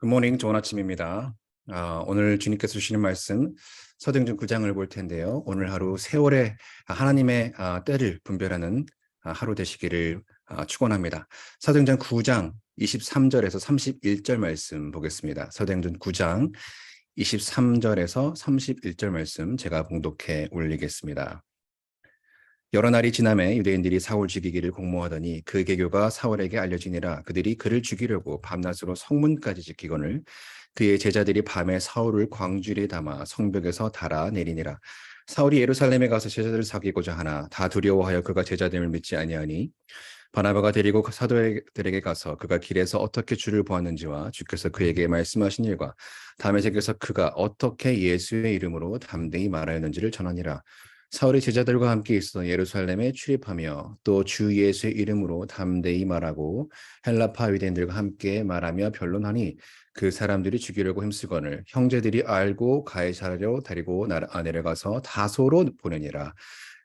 굿모닝, 좋은 아침입니다. 오늘 주님께서 주시는 말씀 사도행전 9장을 볼 텐데요. 오늘 하루 세월의 하나님의 때를 분별하는 하루 되시기를 축원합니다. 사도행전 9장 23절에서 31절 말씀 보겠습니다. 사도행전 9장 23절에서 31절 말씀 제가 봉독해 올리겠습니다. 여러 날이 지남에 유대인들이 사울 죽이기를 공모하더니 그 계교가 사울에게 알려지니라. 그들이 그를 죽이려고 밤낮으로 성문까지 지키거늘 그의 제자들이 밤에 사울을 광주리에 담아 성벽에서 달아내리니라. 사울이 예루살렘에 가서 제자들을 사귀고자 하나 다 두려워하여 그가 제자됨을 믿지 아니하니 바나바가 데리고 사도들에게 가서 그가 길에서 어떻게 주를 보았는지와 주께서 그에게 말씀하신 일과 다메섹에서 그가 어떻게 예수의 이름으로 담대히 말하였는지를 전하니라. 사울이 제자들과 함께 있어 예루살렘에 출입하며 또 주 예수의 이름으로 담대히 말하고 헬라파 유대인들과 함께 말하며 변론하니 그 사람들이 죽이려고 힘쓰거늘 형제들이 알고 가이사랴로 데리고 내려가서 다소로 보내니라.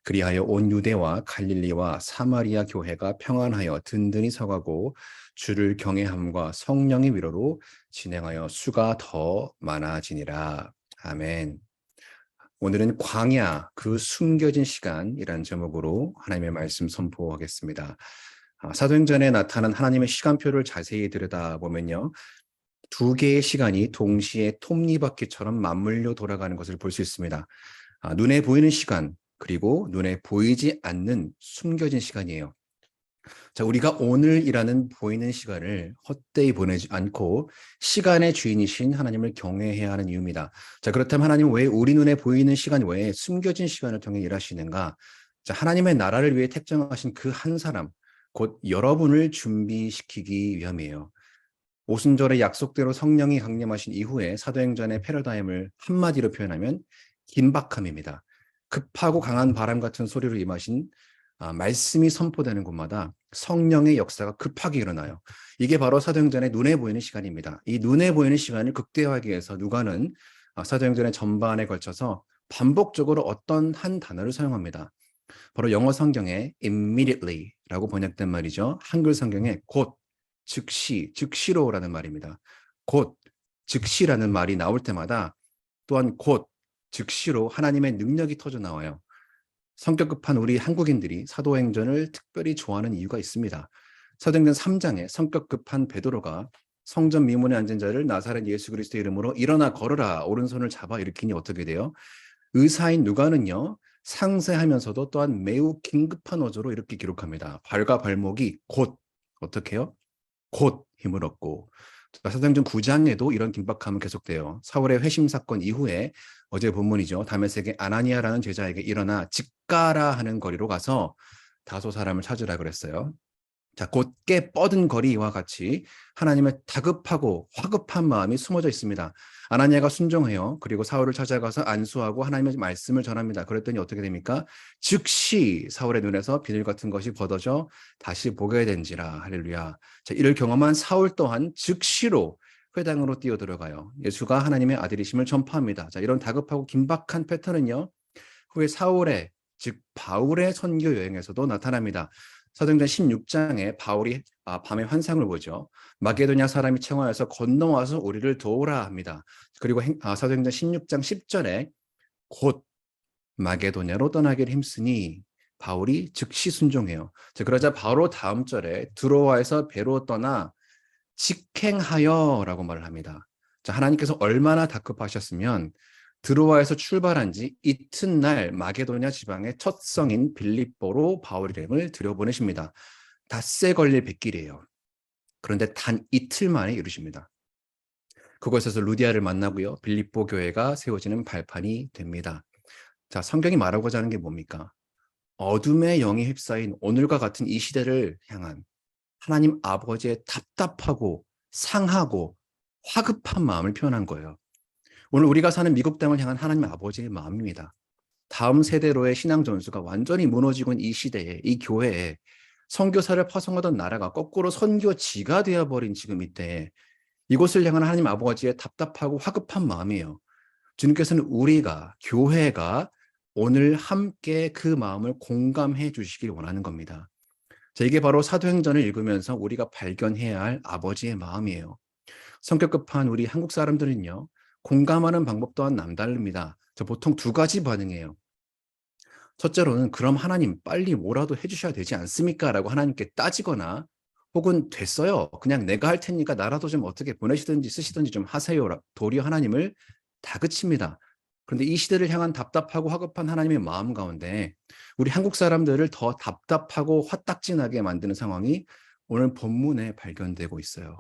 그리하여 온 유대와 갈릴리와 사마리아 교회가 평안하여 든든히 서가고 주를 경외함과 성령의 위로로 진행하여 수가 더 많아지니라. 아멘. 오늘은 광야, 그 숨겨진 시간이라는 제목으로 하나님의 말씀 선포하겠습니다. 사도행전에 나타난 하나님의 시간표를 자세히 들여다보면요. 두 개의 시간이 동시에 톱니바퀴처럼 맞물려 돌아가는 것을 볼 수 있습니다. 눈에 보이는 시간, 그리고 눈에 보이지 않는 숨겨진 시간이에요. 자, 우리가 오늘이라는 보이는 시간을 헛되이 보내지 않고 시간의 주인이신 하나님을 경외해야 하는 이유입니다. 자, 그렇다면 하나님은 왜 우리 눈에 보이는 시간 외에 숨겨진 시간을 통해 일하시는가? 자, 하나님의 나라를 위해 택정하신 그 한 사람, 곧 여러분을 준비시키기 위함이에요. 오순절의 약속대로 성령이 강림하신 이후에 사도행전의 패러다임을 한마디로 표현하면 긴박함입니다. 급하고 강한 바람 같은 소리로 임하신 말씀이 선포되는 곳마다 성령의 역사가 급하게 일어나요. 이게 바로 사도행전의 눈에 보이는 시간입니다. 이 눈에 보이는 시간을 극대화하기 위해서 누가는 사도행전의 전반에 걸쳐서 반복적으로 어떤 한 단어를 사용합니다. 바로 영어 성경에 immediately라고 번역된 말이죠. 한글 성경에 곧, 즉시, 즉시로라는 말입니다. 곧, 즉시라는 말이 나올 때마다 또한 곧, 즉시로 하나님의 능력이 터져 나와요. 성격 급한 우리 한국인들이 사도행전을 특별히 좋아하는 이유가 있습니다. 사도행전 3장에 성격 급한 베드로가 성전 미문에 앉은 자를 나사렛 예수 그리스도의 이름으로 일어나 걸으라 오른손을 잡아 일으키니 어떻게 돼요? 의사인 누가는요. 상세하면서도 또한 매우 긴급한 어조로 이렇게 기록합니다. 발과 발목이 곧 어떻게 해요? 곧 힘을 얻고 사도행전 9장에도 이런 긴박함은 계속돼요. 사울의 회심 사건 이후에 어제 본문이죠. 다메섹의 아나니아라는 제자에게 일어나 집가라 하는 거리로 가서 다소 사람을 찾으라 그랬어요. 자, 곧게 뻗은 거리와 같이 하나님의 다급하고 화급한 마음이 숨어져 있습니다. 아나니아가 순종해요. 그리고 사울을 찾아가서 안수하고 하나님의 말씀을 전합니다. 그랬더니 어떻게 됩니까? 즉시 사울의 눈에서 비늘 같은 것이 걷어져 다시 보게 된지라. 할렐루야. 자, 이를 경험한 사울 또한 즉시로 회당으로 뛰어들어가요. 예수가 하나님의 아들이심을 전파합니다. 자, 이런 다급하고 긴박한 패턴은요. 후에 사울의 즉 바울의 선교 여행에서도 나타납니다. 사도행전 16장에 바울이 밤에 환상을 보죠. 마게도냐 사람이 청하여서 건너와서 우리를 도우라 합니다. 그리고 사도행전 16장 10절에 곧 마게도냐로 떠나기를 힘쓰니 바울이 즉시 순종해요. 그러자 바로 다음 절에 드로아에서 배로 떠나 직행하여라고 말을 합니다. 자, 하나님께서 얼마나 다급하셨으면 드로아에서 출발한 지 이튿날 마게도냐 지방의 첫 성인 빌립보로 바울 이름을 들여보내십니다. 닷새 걸릴 백길이에요. 그런데 단 이틀 만에 이루십니다. 그곳에서 루디아를 만나고요. 빌립보 교회가 세워지는 발판이 됩니다. 자, 성경이 말하고자 하는 게 뭡니까? 어둠의 영이 휩싸인 오늘과 같은 이 시대를 향한 하나님 아버지의 답답하고 상하고 화급한 마음을 표현한 거예요. 오늘 우리가 사는 미국 땅을 향한 하나님 아버지의 마음입니다. 다음 세대로의 신앙 전수가 완전히 무너지고 있는 이 시대에, 이 교회에 선교사를 파송하던 나라가 거꾸로 선교지가 되어버린 지금 이때에 이곳을 향한 하나님 아버지의 답답하고 화급한 마음이에요. 주님께서는 우리가, 교회가 오늘 함께 그 마음을 공감해 주시길 원하는 겁니다. 자, 이게 바로 사도행전을 읽으면서 우리가 발견해야 할 아버지의 마음이에요. 성격 급한 우리 한국 사람들은요, 공감하는 방법 또한 남다릅니다. 저 보통 두 가지 반응이에요. 첫째로는 그럼 하나님 빨리 뭐라도 해주셔야 되지 않습니까? 라고 하나님께 따지거나 혹은 됐어요. 그냥 내가 할 테니까 나라도 좀 어떻게 보내시든지 쓰시든지 좀 하세요. 도리어 하나님을 다그칩니다. 그런데 이 시대를 향한 답답하고 화급한 하나님의 마음 가운데 우리 한국 사람들을 더 답답하고 화딱지나게 만드는 상황이 오늘 본문에 발견되고 있어요.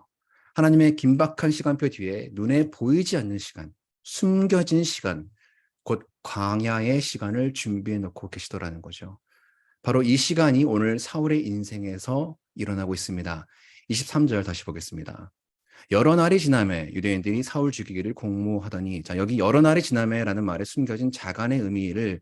하나님의 긴박한 시간표 뒤에 눈에 보이지 않는 시간, 숨겨진 시간, 곧 광야의 시간을 준비해 놓고 계시더라는 거죠. 바로 이 시간이 오늘 사울의 인생에서 일어나고 있습니다. 23절 다시 보겠습니다. 여러 날이 지나매 유대인들이 사울 죽이기를 공모하더니, 자, 여기 여러 날이 지나매라는 말에 숨겨진 자간의 의미를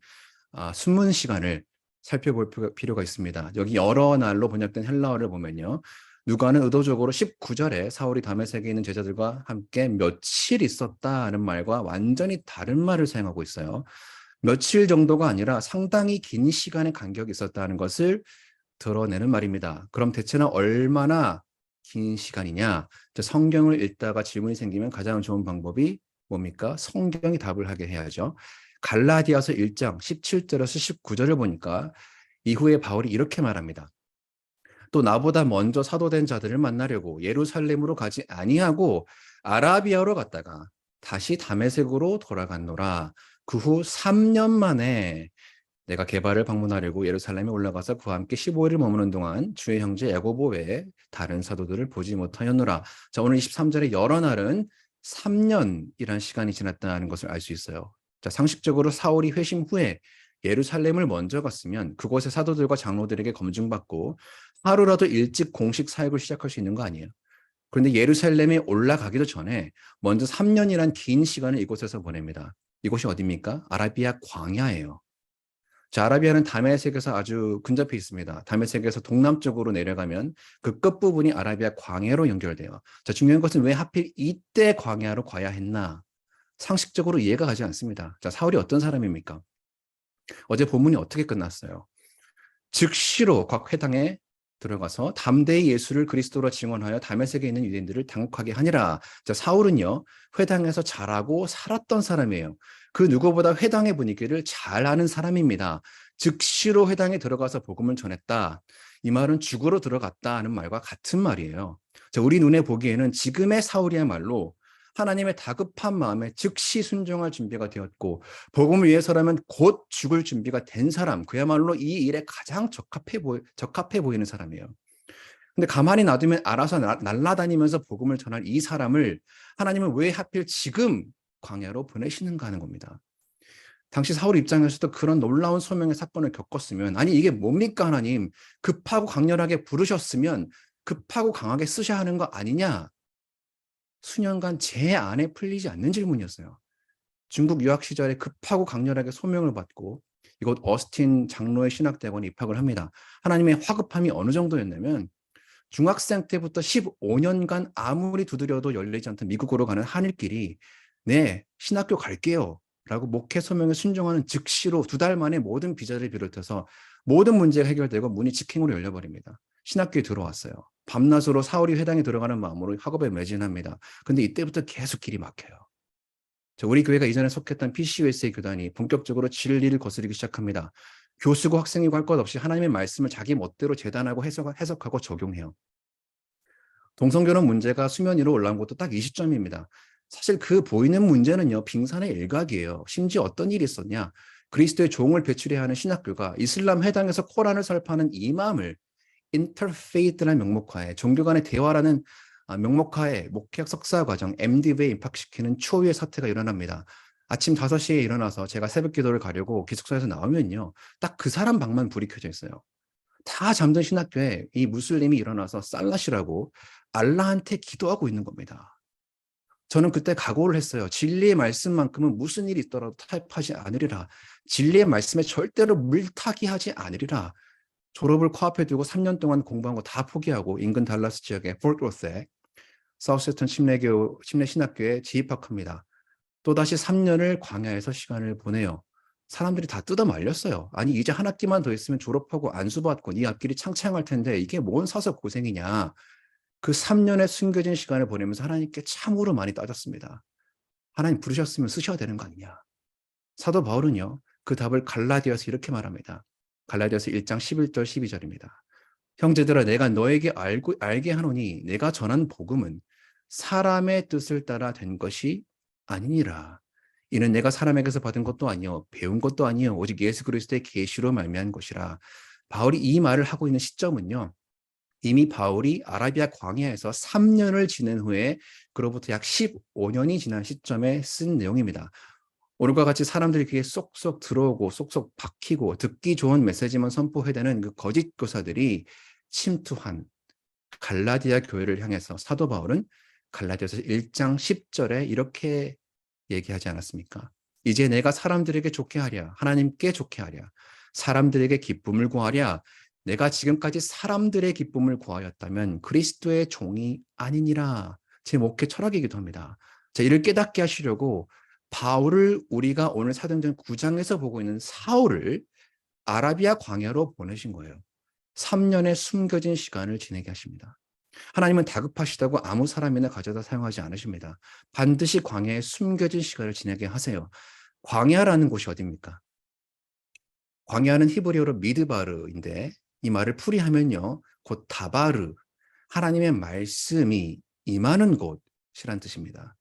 숨은 시간을 살펴볼 필요가 있습니다. 여기 여러 날로 번역된 헬라어를 보면요. 누가는 의도적으로 19절에 사울이 다메섹에 있는 제자들과 함께 며칠 있었다는 말과 완전히 다른 말을 사용하고 있어요. 며칠 정도가 아니라 상당히 긴 시간의 간격이 있었다는 것을 드러내는 말입니다. 그럼 대체는 얼마나 긴 시간이냐? 성경을 읽다가 질문이 생기면 가장 좋은 방법이 뭡니까? 성경이 답을 하게 해야죠. 갈라디아서 1장 17절에서 19절을 보니까 이후에 바울이 이렇게 말합니다. 또 나보다 먼저 사도된 자들을 만나려고 예루살렘으로 가지 아니하고 아라비아로 갔다가 다시 다메섹으로 돌아갔노라. 그 후 3년 만에 내가 게바를 방문하려고 예루살렘에 올라가서 그와 함께 15일을 머무는 동안 주의 형제 야고보 외에 다른 사도들을 보지 못하였노라. 자, 오늘 23절에 여러 날은 3년이란 시간이 지났다는 것을 알 수 있어요. 자, 상식적으로 사울이 회심 후에 예루살렘을 먼저 갔으면 그곳의 사도들과 장로들에게 검증받고 하루라도 일찍 공식 사역을 시작할 수 있는 거 아니에요. 그런데 예루살렘에 올라가기도 전에 먼저 3년이란 긴 시간을 이곳에서 보냅니다. 이곳이 어디입니까? 아라비아 광야예요. 자, 아라비아는 다메섹에서 아주 근접해 있습니다. 다메섹에서 동남쪽으로 내려가면 그 끝부분이 아라비아 광야로 연결돼요. 자, 중요한 것은 왜 하필 이때 광야로 가야 했나? 상식적으로 이해가 가지 않습니다. 자, 사울이 어떤 사람입니까? 어제 본문이 어떻게 끝났어요? 즉시로 각 회당에 들어가서 담대히 예수를 그리스도로 증언하여 다메섹에 있는 유대인들을 당혹하게 하니라. 자, 사울은요, 회당에서 자라고 살았던 사람이에요. 그 누구보다 회당의 분위기를 잘 아는 사람입니다. 즉시로 회당에 들어가서 복음을 전했다. 이 말은 죽으러 들어갔다 하는 말과 같은 말이에요. 자, 우리 눈에 보기에는 지금의 사울이야말로 하나님의 다급한 마음에 즉시 순종할 준비가 되었고 복음을 위해서라면 곧 죽을 준비가 된 사람, 그야말로 이 일에 가장 적합해 보이는 사람이에요. 근데 가만히 놔두면 알아서 날아다니면서 복음을 전할 이 사람을 하나님은 왜 하필 지금 광야로 보내시는가 하는 겁니다. 당시 사울 입장에서도 그런 놀라운 소명의 사건을 겪었으면, 아니 이게 뭡니까 하나님, 급하고 강렬하게 부르셨으면 급하고 강하게 쓰셔야 하는 거 아니냐, 수년간 제 안에 풀리지 않는 질문이었어요. 중국 유학 시절에 급하고 강렬하게 소명을 받고 이곳 어스틴 장로의 신학대학원에 입학을 합니다. 하나님의 화급함이 어느 정도였냐면 중학생 때부터 15년간 아무리 두드려도 열리지 않던 미국으로 가는 하늘길이 네, 신학교 갈게요 라고 목회 소명에 순종하는 즉시로 2달 만에 모든 비자를 비롯해서 모든 문제가 해결되고 문이 직행으로 열려버립니다. 신학교에 들어왔어요. 밤낮으로 사울이 회당에 들어가는 마음으로 학업에 매진합니다. 근데 이때부터 계속 길이 막혀요. 우리 교회가 이전에 속했던 PCUSA 교단이 본격적으로 진리를 거스르기 시작합니다. 교수고 학생이고 할 것 없이 하나님의 말씀을 자기 멋대로 재단하고 해석하고 적용해요. 동성결혼 문제가 수면 위로 올라온 것도 딱 이 시점입니다. 사실 그 보이는 문제는요, 빙산의 일각이에요. 심지어 어떤 일이 있었냐. 그리스도의 종을 배출해야 하는 신학교가 이슬람 회당에서 코란을 설파하는 이맘을 인터페이트라는 명목하에, 종교 간의 대화라는 명목하에 목회학 석사 과정 MDV에 입학시키는 초유의 사태가 일어납니다. 아침 5시에 일어나서 제가 새벽 기도를 가려고 기숙사에서 나오면요, 딱 그 사람 방만 불이 켜져 있어요. 다 잠든 신학교에 이 무슬림이 일어나서 살라시라고 알라한테 기도하고 있는 겁니다. 저는 그때 각오를 했어요. 진리의 말씀만큼은 무슨 일이 있더라도 타협하지 않으리라. 진리의 말씀에 절대로 물타기 하지 않으리라. 졸업을 코앞에 두고 3년 동안 공부한 거 다 포기하고 인근 달라스 지역의 포트워스에 사우스웨스턴 침례 신학교에 재입학합니다. 또다시 3년을 광야에서 시간을 보내요. 사람들이 다 뜯어 말렸어요. 아니 이제 한 학기만 더 있으면 졸업하고 안수받고 네 앞길이 창창할 텐데 이게 뭔 사서 고생이냐. 그 3년의 숨겨진 시간을 보내면서 하나님께 참으로 많이 따졌습니다. 하나님 부르셨으면 쓰셔야 되는 거 아니냐. 사도 바울은요, 그 답을 갈라디아서 이렇게 말합니다. 갈라디아서 1장 11절 12절입니다. 형제들아 내가 너에게 알게 하노니 내가 전한 복음은 사람의 뜻을 따라 된 것이 아니니라. 이는 내가 사람에게서 받은 것도 아니요 배운 것도 아니요 오직 예수 그리스도의 계시로 말미암은 것이라. 바울이 이 말을 하고 있는 시점은요, 이미 바울이 아라비아 광야에서 3년을 지낸 후에 그로부터 약 15년이 지난 시점에 쓴 내용입니다. 오늘과 같이 사람들이 귀에 쏙쏙 들어오고 쏙쏙 박히고 듣기 좋은 메시지만 선포해대는 그 거짓 교사들이 침투한 갈라디아 교회를 향해서 사도 바울은 갈라디아서 1장 10절에 이렇게 얘기하지 않았습니까? 이제 내가 사람들에게 좋게 하랴, 하나님께 좋게 하랴, 사람들에게 기쁨을 구하랴. 내가 지금까지 사람들의 기쁨을 구하였다면 그리스도의 종이 아니니라. 제 목회 철학이기도 합니다. 자, 이를 깨닫게 하시려고 바울을 우리가 오늘 사도행전 9장에서 보고 있는 사울을 아라비아 광야로 보내신 거예요. 3년의 숨겨진 시간을 지내게 하십니다. 하나님은 다급하시다고 아무 사람이나 가져다 사용하지 않으십니다. 반드시 광야에 숨겨진 시간을 지내게 하세요. 광야라는 곳이 어디입니까? 광야는 히브리어로 미드바르인데 이 말을 풀이하면요, 곧 다바르, 하나님의 말씀이 임하는 곳이란 뜻입니다.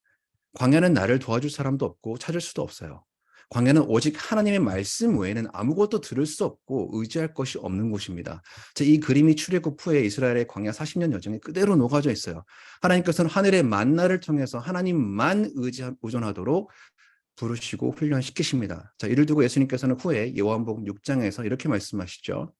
광야는 나를 도와줄 사람도 없고 찾을 수도 없어요. 광야는 오직 하나님의 말씀 외에는 아무것도 들을 수 없고 의지할 것이 없는 곳입니다. 이 그림이 출애굽 후에 이스라엘의 광야 40년 여정에 그대로 녹아져 있어요. 하나님께서는 하늘의 만나를 통해서 하나님만 의존하도록 부르시고 훈련시키십니다. 자, 이를 두고 예수님께서는 후에 요한복음 6장에서 이렇게 말씀하시죠.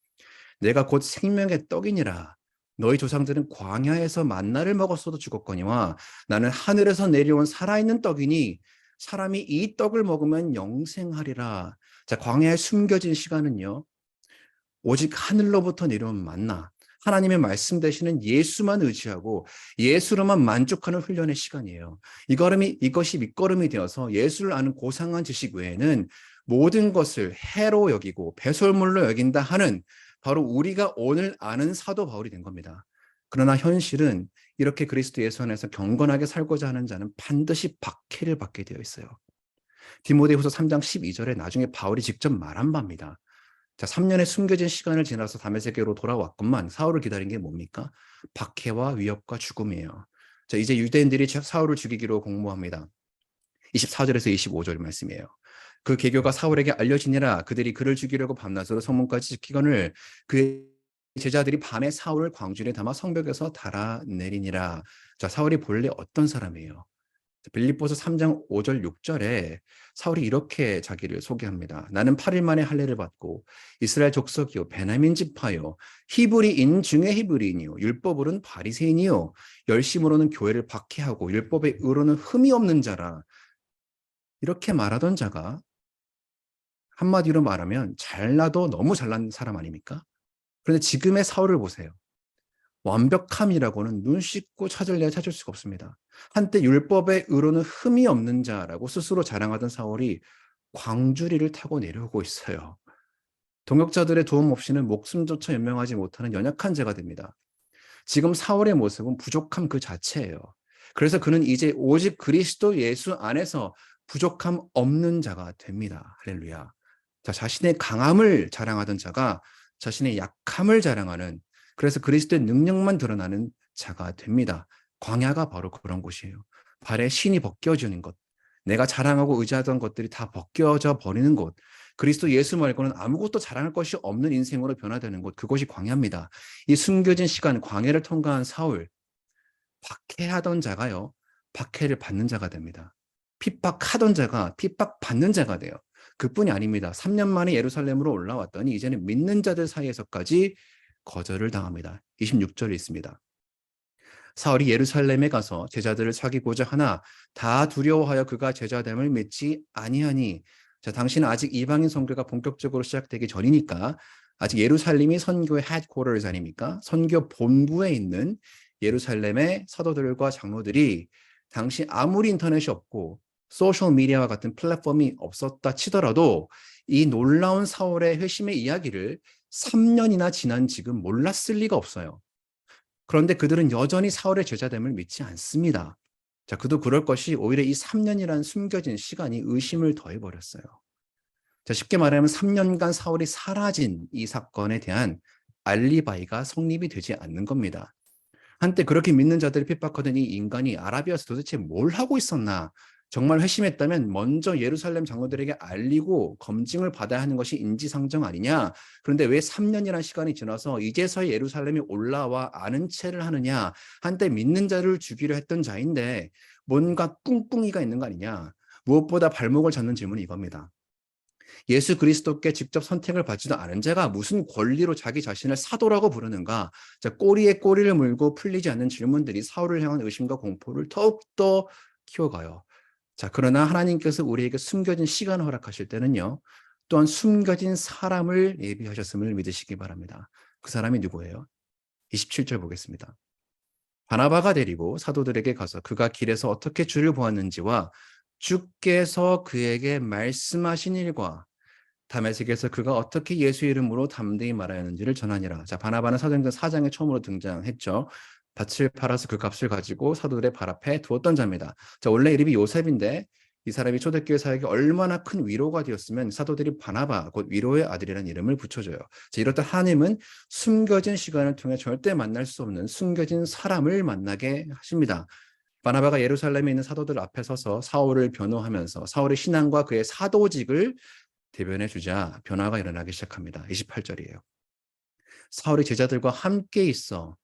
내가 곧 생명의 떡이니라. 너희 조상들은 광야에서 만나를 먹었어도 죽었거니와 나는 하늘에서 내려온 살아있는 떡이니 사람이 이 떡을 먹으면 영생하리라. 자, 광야에 숨겨진 시간은요, 오직 하늘로부터 내려온 만나, 하나님의 말씀 되시는 예수만 의지하고 예수로만 만족하는 훈련의 시간이에요. 이것이 밑거름이 되어서 예수를 아는 고상한 지식 외에는 모든 것을 해로 여기고 배설물로 여긴다 하는 바로 우리가 오늘 아는 사도 바울이 된 겁니다. 그러나 현실은 이렇게 그리스도 예수 안에서 경건하게 살고자 하는 자는 반드시 박해를 받게 되어 있어요. 디모데후서 3장 12절에 나중에 바울이 직접 말한 바입니다. 자, 3년의 숨겨진 시간을 지나서 다메섹으로 돌아왔건만 사울을 기다린 게 뭡니까? 박해와 위협과 죽음이에요. 자, 이제 유대인들이 사울을 죽이기로 공모합니다. 24절에서 25절 말씀이에요. 그 계교가 사울에게 알려지니라. 그들이 그를 죽이려고 밤낮으로 성문까지 지키거늘 그의 제자들이 밤에 사울을 광주리에 담아 성벽에서 달아내리니라. 자, 사울이 본래 어떤 사람이에요? 빌립보서 3장 5절 6절에 사울이 이렇게 자기를 소개합니다. 나는 8일 만에 할례를 받고 이스라엘 족속이요 베냐민 지파요 히브리인 중에 히브리인이요 율법으로는 바리새인이요 열심으로는 교회를 박해하고 율법의 의로는 흠이 없는 자라. 이렇게 말하던 자가 한마디로 말하면 잘나도 너무 잘난 사람 아닙니까? 그런데 지금의 사울을 보세요. 완벽함이라고는 눈 씻고 찾을래야 찾을 수가 없습니다. 한때 율법의 의로는 흠이 없는 자라고 스스로 자랑하던 사울이 광주리를 타고 내려오고 있어요. 동역자들의 도움 없이는 목숨조차 연명하지 못하는 연약한 자가 됩니다. 지금 사울의 모습은 부족함 그 자체예요. 그래서 그는 이제 오직 그리스도 예수 안에서 부족함 없는 자가 됩니다. 할렐루야. 자, 자신의 강함을 자랑하던 자가 자신의 약함을 자랑하는, 그래서 그리스도의 능력만 드러나는 자가 됩니다. 광야가 바로 그런 곳이에요. 발에 신이 벗겨지는 것, 내가 자랑하고 의지하던 것들이 다 벗겨져 버리는 곳, 그리스도 예수 말고는 아무것도 자랑할 것이 없는 인생으로 변화되는 곳, 그것이 광야입니다. 이 숨겨진 시간, 광야를 통과한 사울, 박해하던 자가요, 박해를 받는 자가 됩니다. 핍박하던 자가 핍박받는 자가 돼요. 그뿐이 아닙니다. 3년 만에 예루살렘으로 올라왔더니 이제는 믿는 자들 사이에서까지 거절을 당합니다. 26절에 있습니다. 사울이 예루살렘에 가서 제자들을 사귀고자 하나 다 두려워하여 그가 제자됨을 믿지 아니하니. 자, 당신은 아직 이방인 선교가 본격적으로 시작되기 전이니까 아직 예루살렘이 선교의 헤드쿼터스 아닙니까? 선교 본부에 있는 예루살렘의 사도들과 장로들이 당시 아무리 인터넷이 없고 소셜 미디어와 같은 플랫폼이 없었다 치더라도 이 놀라운 사울의 회심의 이야기를 3년이나 지난 지금 몰랐을 리가 없어요. 그런데 그들은 여전히 사울의 제자됨을 믿지 않습니다. 자, 그도 그럴 것이 오히려 이 3년이라는 숨겨진 시간이 의심을 더해버렸어요. 자, 쉽게 말하면 3년간 사울이 사라진 이 사건에 대한 알리바이가 성립이 되지 않는 겁니다. 한때 그렇게 믿는 자들을 핍박하던 이 인간이 아라비아에서 도대체 뭘 하고 있었나? 정말 회심했다면 먼저 예루살렘 장로들에게 알리고 검증을 받아야 하는 것이 인지상정 아니냐? 그런데 왜 3년이라는 시간이 지나서 이제서야 예루살렘에 올라와 아는 체를 하느냐? 한때 믿는 자를 죽이려 했던 자인데 뭔가 꿍꿍이가 있는 거 아니냐? 무엇보다 발목을 잡는 질문이 이겁니다. 예수 그리스도께 직접 선택을 받지도 않은 자가 무슨 권리로 자기 자신을 사도라고 부르는가? 자, 꼬리에 꼬리를 물고 풀리지 않는 질문들이 사울을 향한 의심과 공포를 더욱더 키워가요. 자, 그러나 하나님께서 우리에게 숨겨진 시간을 허락하실 때는요, 또한 숨겨진 사람을 예비하셨음을 믿으시기 바랍니다. 그 사람이 누구예요? 27절 보겠습니다. 바나바가 데리고 사도들에게 가서 그가 길에서 어떻게 주를 보았는지와 주께서 그에게 말씀하신 일과 다메섹에서 그가 어떻게 예수 이름으로 담대히 말하였는지를 전하니라. 자, 바나바는 사도행전 4장에 처음으로 등장했죠. 밭을 팔아서 그 값을 가지고 사도들의 발 앞에 두었던 자입니다. 자, 원래 이름이 요셉인데 이 사람이 초대교회 사역에 얼마나 큰 위로가 되었으면 사도들이 바나바, 곧 위로의 아들이라는 이름을 붙여줘요. 자, 이렇듯 하나님은 숨겨진 시간을 통해 절대 만날 수 없는 숨겨진 사람을 만나게 하십니다. 바나바가 예루살렘에 있는 사도들 앞에 서서 사울을 변호하면서 사울의 신앙과 그의 사도직을 대변해 주자 변화가 일어나기 시작합니다. 28절이에요. 사울이 제자들과 함께 있어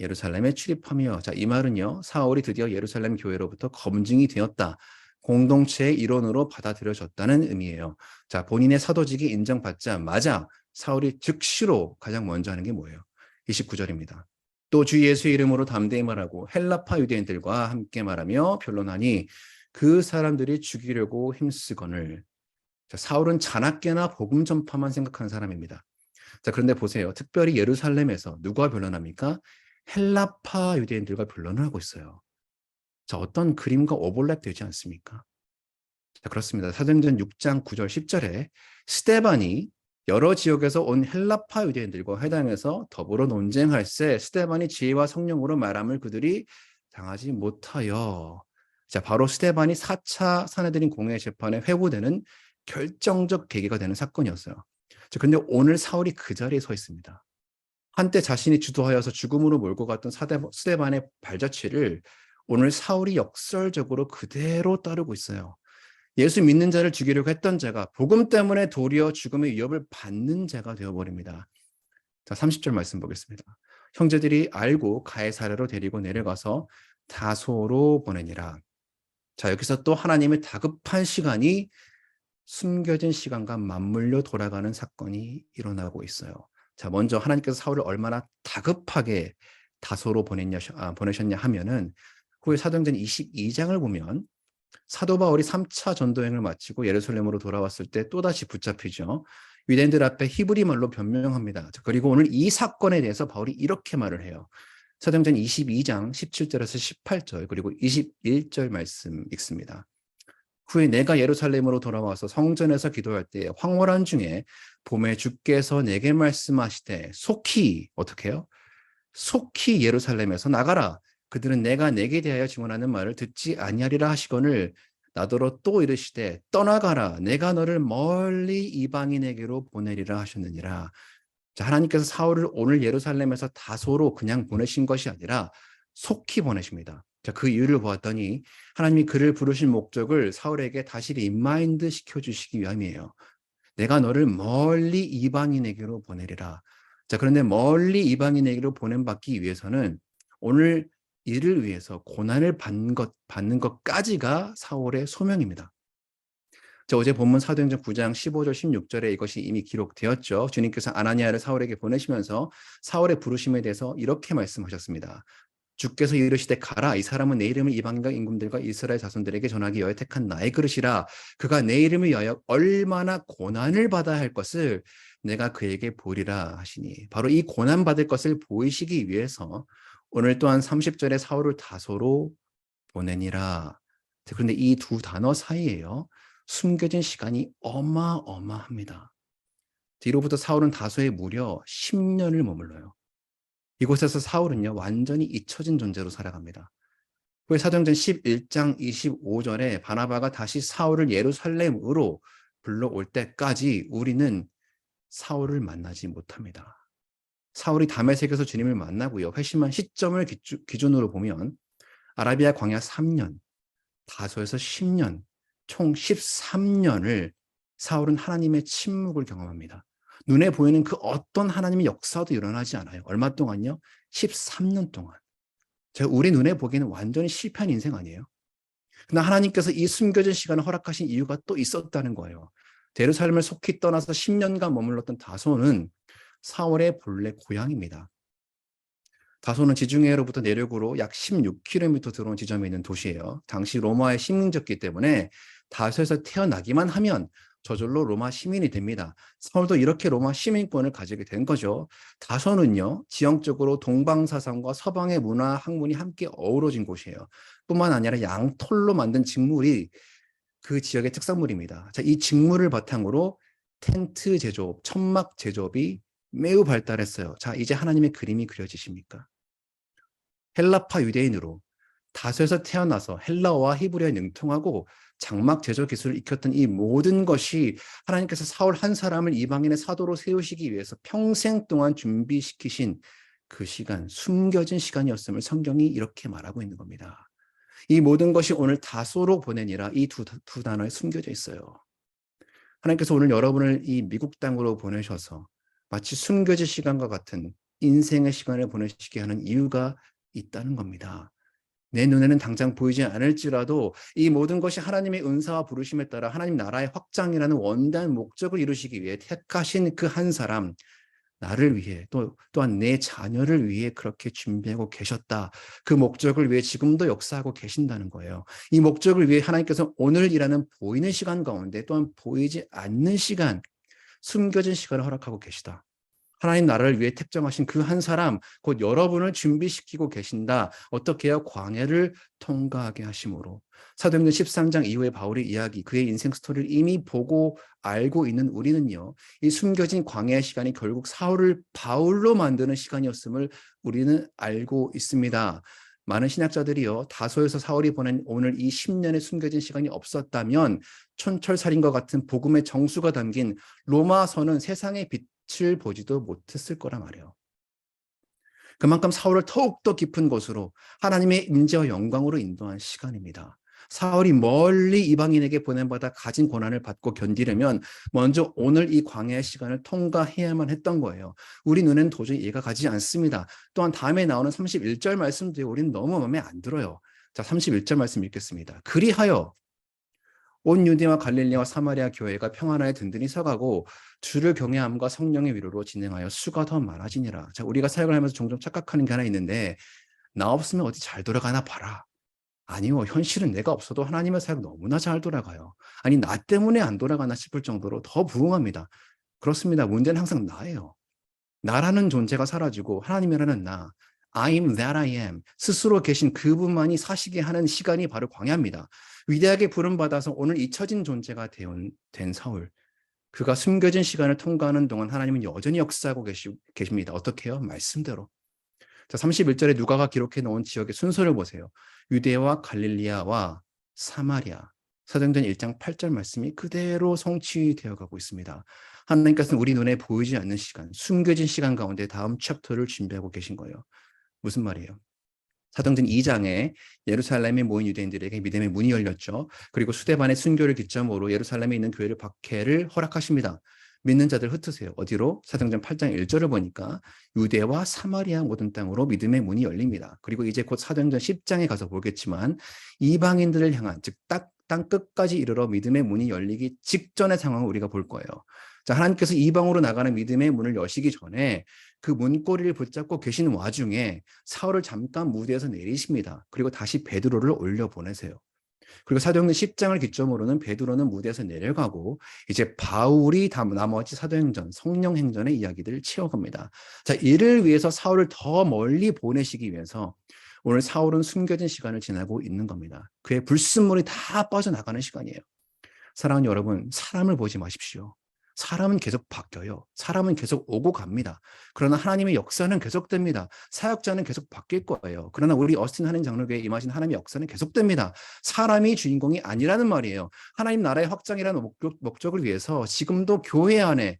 예루살렘에 출입하며, 자, 이 말은요, 사울이 드디어 예루살렘 교회로부터 검증이 되었다, 공동체의 일원으로 받아들여졌다는 의미예요. 자, 본인의 사도직이 인정받자마자 사울이 즉시로 가장 먼저 하는 게 뭐예요? 29절입니다. 또 주 예수의 이름으로 담대히 말하고 헬라파 유대인들과 함께 말하며 변론하니 그 사람들이 죽이려고 힘쓰거늘. 자, 사울은 자나깨나 복음 전파만 생각하는 사람입니다. 자, 그런데 보세요. 특별히 예루살렘에서 누가 변론합니까? 헬라파 유대인들과 변론을 하고 있어요. 자, 어떤 그림과 오버랩 되지 않습니까? 자, 그렇습니다. 사도행전 6장 9절 10절에 스데반이 여러 지역에서 온 헬라파 유대인들과 회당에서 더불어 논쟁할세 스데반이 지혜와 성령으로 말함을 그들이 당하지 못하여. 자, 바로 스데반이 4차 사내들인 공회 재판에 회부되는 결정적 계기가 되는 사건이었어요. 자, 근데 오늘 사울이 그 자리에 서 있습니다. 한때 자신이 주도하여서 죽음으로 몰고 갔던 스데반의 발자취를 오늘 사울이 역설적으로 그대로 따르고 있어요. 예수 믿는 자를 죽이려고 했던 자가 복음 때문에 도리어 죽음의 위협을 받는 자가 되어버립니다. 자, 30절 말씀 보겠습니다. 형제들이 알고 가이사랴로 데리고 내려가서 다소로 보내니라. 자, 여기서 또 하나님의 다급한 시간이 숨겨진 시간과 맞물려 돌아가는 사건이 일어나고 있어요. 자, 먼저 하나님께서 사울을 얼마나 다급하게 다소로 보내셨냐 하면은 후에 사도행전 22장을 보면 사도 바울이 3차 전도행을 마치고 예루살렘으로 돌아왔을 때 또다시 붙잡히죠. 유대인들 앞에 히브리 말로 변명합니다. 그리고 오늘 이 사건에 대해서 바울이 이렇게 말을 해요. 사도행전 22장 17절에서 18절 그리고 21절 말씀 읽습니다. 후에 내가 예루살렘으로 돌아와서 성전에서 기도할 때 황홀한 중에 봄에 주께서 내게 말씀하시되 속히 어떻게 해요? 속히 예루살렘에서 나가라. 그들은 내가 내게 대하여 증언하는 말을 듣지 아니하리라 하시거늘 나더러 또 이르시되 떠나가라. 내가 너를 멀리 이방인에게로 보내리라 하셨느니라. 자, 하나님께서 사울을 오늘 예루살렘에서 다소로 그냥 보내신 것이 아니라 속히 보내십니다. 자, 그 이유를 보았더니 하나님이 그를 부르신 목적을 사울에게 다시 리마인드 시켜주시기 위함이에요. 내가 너를 멀리 이방인에게로 보내리라. 자, 그런데 멀리 이방인에게로 보냄받기 위해서는 오늘 이를 위해서 고난을 받는 것까지가 사울의 소명입니다. 자, 어제 본문 사도행전 9장 15절 16절에 이것이 이미 기록되었죠. 주님께서 아나니아를 사울에게 보내시면서 사울의 부르심에 대해서 이렇게 말씀하셨습니다. 주께서 이르시되 가라. 이 사람은 내 이름을 이방인과 임금들과 이스라엘 자손들에게 전하기 위하여 택한 나의 그릇이라. 그가 내 이름을 위하여 얼마나 고난을 받아야 할 것을 내가 그에게 보리라 하시니. 바로 이 고난받을 것을 보이시기 위해서 오늘 또한 30절에 사울을 다소로 보내니라. 그런데 이 두 단어 사이에요, 숨겨진 시간이 어마어마합니다. 뒤로부터 사울은 다소에 무려 10년을 머물러요. 이곳에서 사울은요, 완전히 잊혀진 존재로 살아갑니다. 후에 사도행전 11장 25절에 바나바가 다시 사울을 예루살렘으로 불러올 때까지 우리는 사울을 만나지 못합니다. 사울이 다메섹에서 주님을 만나고요, 회심한 시점을 기준으로 보면 아라비아 광야 3년, 다소에서 10년, 총 13년을 사울은 하나님의 침묵을 경험합니다. 눈에 보이는 그 어떤 하나님의 역사도 일어나지 않아요. 얼마 동안요? 13년 동안. 우리 눈에 보기에는 완전히 실패한 인생 아니에요? 그러나 하나님께서 이 숨겨진 시간을 허락하신 이유가 또 있었다는 거예요. 예루살렘을 속히 떠나서 10년간 머물렀던 다소는 사울의 본래 고향입니다. 다소는 지중해로부터 내륙으로 약 16km 들어온 지점에 있는 도시예요. 당시 로마의 식민지였기 때문에 다소에서 태어나기만 하면 저절로 로마 시민이 됩니다. 사울도 이렇게 로마 시민권을 가지게 된 거죠. 다소는요, 지형적으로 동방사상과 서방의 문화, 학문이 함께 어우러진 곳이에요. 뿐만 아니라 양털로 만든 직물이 그 지역의 특산물입니다. 자, 이 직물을 바탕으로 텐트 제조업, 천막 제조업이 매우 발달했어요. 자, 이제 하나님의 그림이 그려지십니까? 헬라파 유대인으로 다소에서 태어나서 헬라어와 히브리어에 능통하고 장막 제조 기술을 익혔던 이 모든 것이 하나님께서 사울 한 사람을 이방인의 사도로 세우시기 위해서 평생 동안 준비시키신 그 시간, 숨겨진 시간이었음을 성경이 이렇게 말하고 있는 겁니다. 이 모든 것이 오늘 다소로 보내니라, 이 두 단어에 숨겨져 있어요. 하나님께서 오늘 여러분을 이 미국 땅으로 보내셔서 마치 숨겨진 시간과 같은 인생의 시간을 보내시게 하는 이유가 있다는 겁니다. 내 눈에는 당장 보이지 않을지라도 이 모든 것이 하나님의 은사와 부르심에 따라 하나님 나라의 확장이라는 원대한 목적을 이루시기 위해 택하신 그 한 사람, 나를 위해 또한 내 자녀를 위해 그렇게 준비하고 계셨다. 그 목적을 위해 지금도 역사하고 계신다는 거예요. 이 목적을 위해 하나님께서 오늘이라는 보이는 시간 가운데 또한 보이지 않는 시간, 숨겨진 시간을 허락하고 계시다. 하나님 나라를 위해 택정하신 그 한 사람, 곧 여러분을 준비시키고 계신다. 어떻게 해요? 광야를 통과하게 하심으로. 사도행전 13장 이후의 바울의 이야기, 그의 인생 스토리를 이미 보고 알고 있는 우리는요, 이 숨겨진 광야의 시간이 결국 사울을 바울로 만드는 시간이었음을 우리는 알고 있습니다. 많은 신학자들이요, 다소에서 사울이 보낸 오늘 이 10년의 숨겨진 시간이 없었다면 촌철살인과 같은 복음의 정수가 담긴 로마서는 세상의 빛을 보지도 못했을 거란 말이에요. 그만큼 사울을 더욱더 깊은 곳으로 하나님의 임재와 영광으로 인도한 시간입니다. 사울이 멀리 이방인에게 보냄받아 가진 고난을 받고 견디려면 먼저 오늘 이 광야의 시간을 통과해야만 했던 거예요. 우리 눈에는 도저히 이해가 가지 않습니다. 또한 다음에 나오는 31절 말씀도 우리는 너무 마음에 안 들어요. 자, 31절 말씀 읽겠습니다. 그리하여 온 유대와 갈릴리와 사마리아 교회가 평안하에 든든히 서가고 주를 경외함과 성령의 위로로 진행하여 수가 더 많아지니라. 자, 우리가 사역을 하면서 종종 착각하는 게 하나 있는데, 나 없으면 어디 잘 돌아가나 봐라. 아니요, 현실은 내가 없어도 하나님의 사역 너무나 잘 돌아가요. 아니, 나 때문에 안 돌아가나 싶을 정도로 더 부흥합니다. 그렇습니다. 문제는 항상 나예요. 나라는 존재가 사라지고 하나님이라는 나, I'm that I am, 스스로 계신 그분만이 사시게 하는 시간이 바로 광야입니다. 위대하게 부름받아서 오늘 잊혀진 존재가 된 사울, 그가 숨겨진 시간을 통과하는 동안 하나님은 여전히 역사하고 계십니다. 어떻게 해요? 말씀대로. 자, 31절에 누가가 기록해 놓은 지역의 순서를 보세요. 유대와 갈릴리아와 사마리아. 사도행전 1장 8절 말씀이 그대로 성취되어 가고 있습니다. 하나님께서는 우리 눈에 보이지 않는 시간, 숨겨진 시간 가운데 다음 챕터를 준비하고 계신 거예요. 무슨 말이에요? 사도행전 2장에 예루살렘에 모인 유대인들에게 믿음의 문이 열렸죠. 그리고 수데반의 순교를 기점으로 예루살렘에 있는 교회를 박해를 허락하십니다. 믿는 자들 흩으세요. 어디로? 사도행전 8장 1절을 보니까 유대와 사마리아 모든 땅으로 믿음의 문이 열립니다. 그리고 이제 곧 사도행전 10장에 가서 보겠지만 이방인들을 향한, 즉 땅 끝까지 이르러 믿음의 문이 열리기 직전의 상황을 우리가 볼 거예요. 자, 하나님께서 이방으로 나가는 믿음의 문을 여시기 전에 그 문고리를 붙잡고 계신 와중에 사울을 잠깐 무대에서 내리십니다. 그리고 다시 베드로를 올려보내세요. 그리고 사도행전 10장을 기점으로는 베드로는 무대에서 내려가고 이제 바울이 나머지 사도행전, 성령행전의 이야기들을 채워갑니다. 자, 이를 위해서 사울을 더 멀리 보내시기 위해서 오늘 사울은 숨겨진 시간을 지나고 있는 겁니다. 그의 불순물이 다 빠져나가는 시간이에요. 사랑하는 여러분, 사람을 보지 마십시오. 사람은 계속 바뀌어요. 사람은 계속 오고 갑니다. 그러나 하나님의 역사는 계속됩니다. 사역자는 계속 바뀔 거예요. 그러나 우리 어스틴 한인 장로교회에 임하신 하나님의 역사는 계속됩니다. 사람이 주인공이 아니라는 말이에요. 하나님 나라의 확장이라는 목적을 위해서 지금도 교회 안에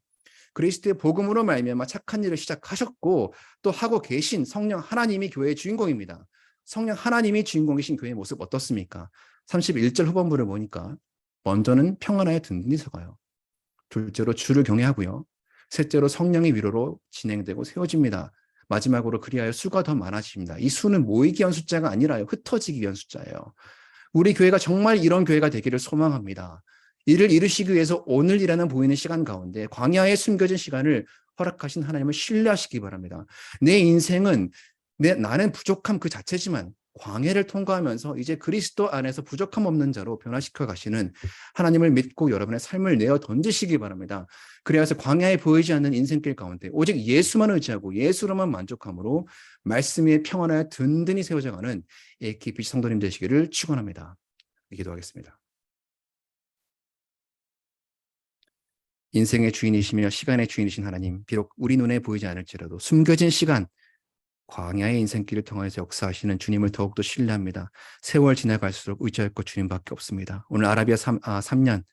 그리스도의 복음으로 말미암아 착한 일을 시작하셨고 또 하고 계신 성령 하나님이 교회의 주인공입니다. 성령 하나님이 주인공이신 교회의 모습 어떻습니까? 31절 후반부를 보니까 먼저는 평안하여 든든히 서가요. 둘째로 주를 경외하고요. 셋째로 성령의 위로로 진행되고 세워집니다. 마지막으로 그리하여 수가 더 많아집니다. 이 수는 모이기 위한 숫자가 아니라요. 흩어지기 위한 숫자예요. 우리 교회가 정말 이런 교회가 되기를 소망합니다. 이를 이루시기 위해서 오늘이라는 보이는 시간 가운데 광야에 숨겨진 시간을 허락하신 하나님을 신뢰하시기 바랍니다. 내 인생은 나는 부족함 그 자체지만 광야를 통과하면서 이제 그리스도 안에서 부족함 없는 자로 변화시켜 가시는 하나님을 믿고 여러분의 삶을 내어 던지시기 바랍니다. 그래서 광야에 보이지 않는 인생길 가운데 오직 예수만 의지하고 예수로만 만족함으로 말씀 위에 평안하여 든든히 세워져가는 AKBC 성도님 되시기를 축원합니다. 기도하겠습니다. 인생의 주인이시며 시간의 주인이신 하나님, 비록 우리 눈에 보이지 않을지라도 숨겨진 시간, 광야의 인생길을 통해서 역사하시는 주님을 더욱더 신뢰합니다. 세월 지나갈수록 의지할 것 주님밖에 없습니다. 오늘 아라비아 3년,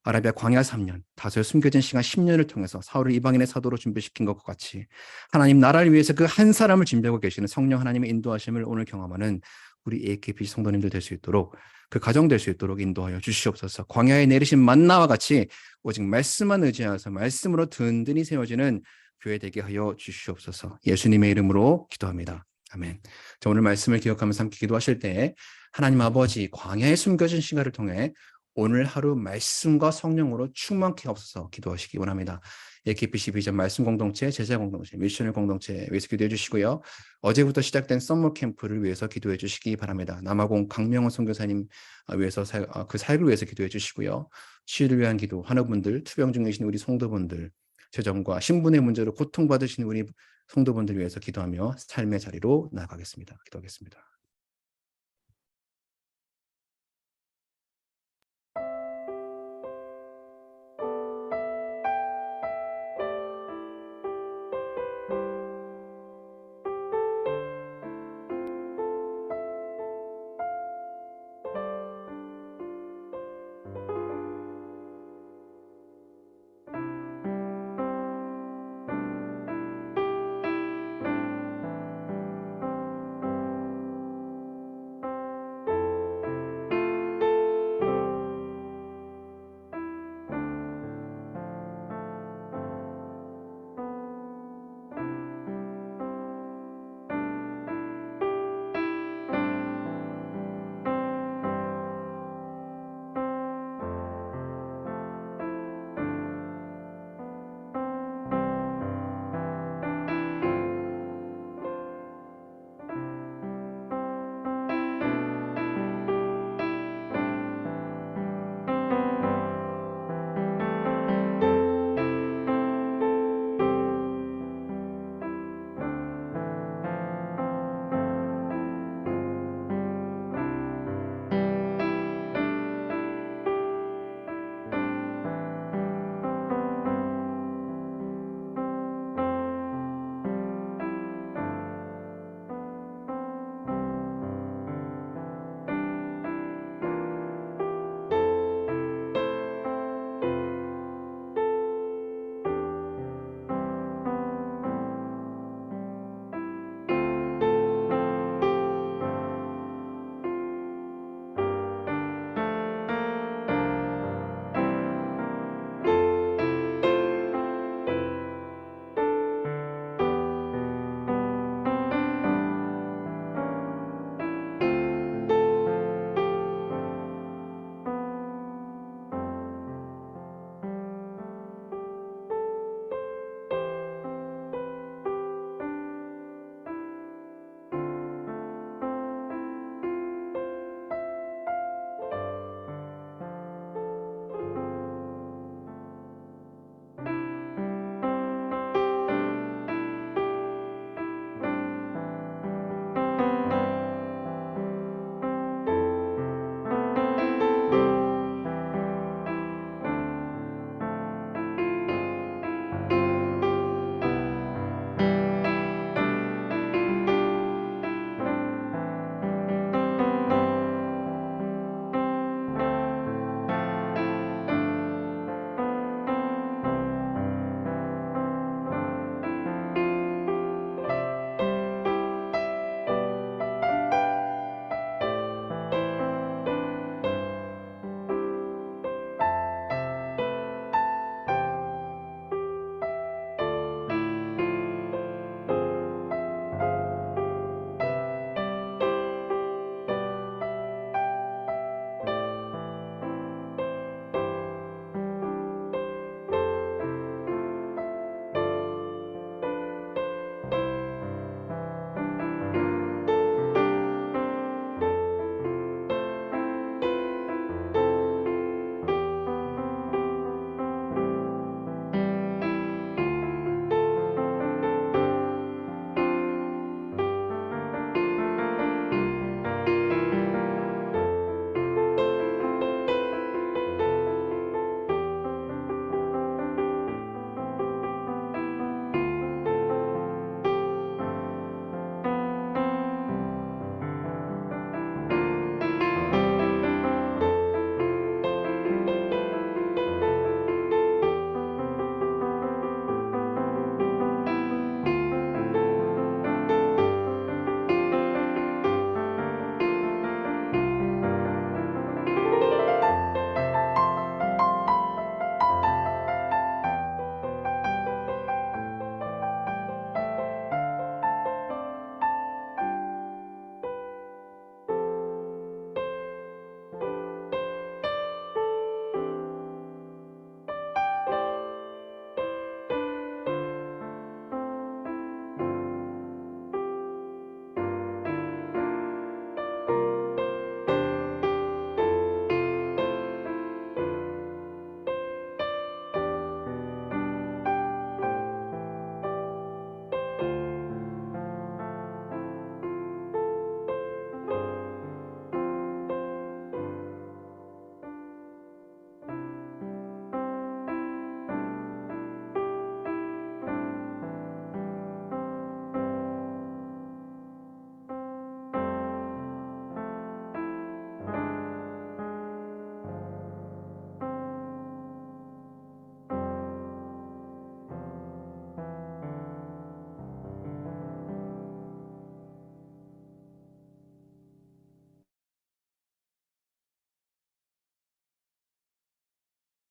아라비아 광야 3년, 다소의 숨겨진 시간 10년을 통해서 사울을 이방인의 사도로 준비시킨 것과 같이 하나님 나라를 위해서 그 한 사람을 준비하고 계시는 성령 하나님의 인도하심을 오늘 경험하는 우리 AKBC 성도님들 될 수 있도록 그 가정 될 수 있도록 인도하여 주시옵소서. 광야에 내리신 만나와 같이 오직 말씀만 의지하여서 말씀으로 든든히 세워지는 교회 되게 하여 주시옵소서. 예수님의 이름으로 기도합니다. 아멘. 자, 오늘 말씀을 기억하면서 함께 기도하실 때 하나님 아버지 광야에 숨겨진 시간을 통해 오늘 하루 말씀과 성령으로 충만케 하옵소서 기도하시기 원합니다. AKBC 비전 말씀 공동체, 제자 공동체, 미션을 공동체 위해서 기도해 주시고요. 어제부터 시작된 썸머 캠프를 위해서 기도해 주시기 바랍니다. 남아공 강명원 선교사님 위해서 그 사역을 위해서 기도해 주시고요. 치유를 위한 기도, 환우분들, 투병 중에 계신 우리 성도분들, 재정과 신분의 문제로 고통받으시는 우리 성도분들 위해서 기도하며 삶의 자리로 나아가겠습니다. 기도하겠습니다.